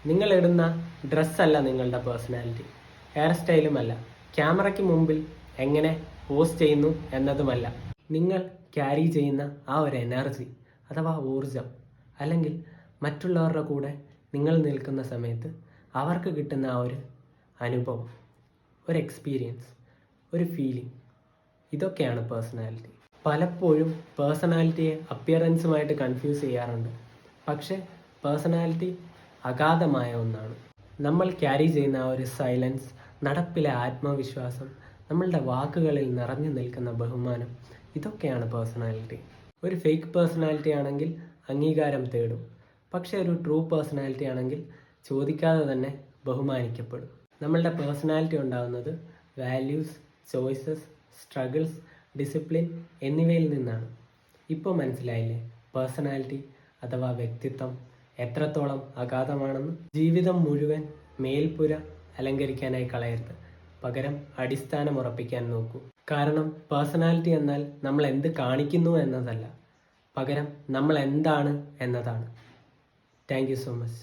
നിങ്ങളിടുന്ന ഡ്രസ്സല്ല നിങ്ങളുടെ personality, hair സ്റ്റൈലുമല്ല, ക്യാമറയ്ക്ക് മുമ്പിൽ എങ്ങനെ പോസ്റ്റ് ചെയ്യുന്നു എന്നതുമല്ല. നിങ്ങൾ ക്യാരി ചെയ്യുന്ന ആ ഒരു എനർജി അഥവാ ഊർജം, അല്ലെങ്കിൽ മറ്റുള്ളവരുടെ കൂടെ നിങ്ങൾ നിൽക്കുന്ന സമയത്ത് അവർക്ക് കിട്ടുന്ന ആ ഒരു അനുഭവം, ഒരു എക്സ്പീരിയൻസ്, ഒരു ഫീലിംഗ്, ഇതൊക്കെയാണ് പേഴ്സണാലിറ്റി. പലപ്പോഴും പേഴ്സണാലിറ്റിയെ അപ്പിയറൻസുമായിട്ട് കൺഫ്യൂസ് ചെയ്യാറുണ്ട്. പക്ഷേ പേഴ്സണാലിറ്റി അഗാധമായ ഒന്നാണ്. നമ്മൾ ക്യാരി ചെയ്യുന്ന ആ ഒരു സൈലൻസ്, നടപ്പിലെ ആത്മവിശ്വാസം, നമ്മളുടെ വാക്കുകളിൽ നിറഞ്ഞു നിൽക്കുന്ന ബഹുമാനം, ഇതൊക്കെയാണ് പേഴ്സണാലിറ്റി. ഒരു ഫേക്ക് പേഴ്സണാലിറ്റി ആണെങ്കിൽ അംഗീകാരം തേടും. പക്ഷേ ഒരു ട്രൂ പേഴ്സണാലിറ്റി ആണെങ്കിൽ ചോദിക്കാതെ തന്നെ ബഹുമാനിക്കപ്പെടും. നമ്മളുടെ പേഴ്സണാലിറ്റി ഉണ്ടാകുന്നത് വാല്യൂസ്, ചോയ്സസ്, സ്ട്രഗിൾസ്, ഡിസിപ്ലിൻ എന്നിവയിൽ നിന്നാണ്. ഇപ്പോൾ മനസ്സിലായില്ലേ പേഴ്സണാലിറ്റി അഥവാ വ്യക്തിത്വം എത്രത്തോളം അഗാധമാണെന്ന്? ജീവിതം മുഴുവൻ മേൽപ്പുര അലങ്കരിക്കാനായി കളയരുത്, പകരം അടിസ്ഥാനം ഉറപ്പിക്കാൻ നോക്കൂ. കാരണം പേഴ്സണാലിറ്റി എന്നാൽ നമ്മൾ എന്ത് കാണിക്കുന്നു എന്നതല്ല, പകരം നമ്മൾ എന്താണ് എന്നതാണ്. Thank you so much.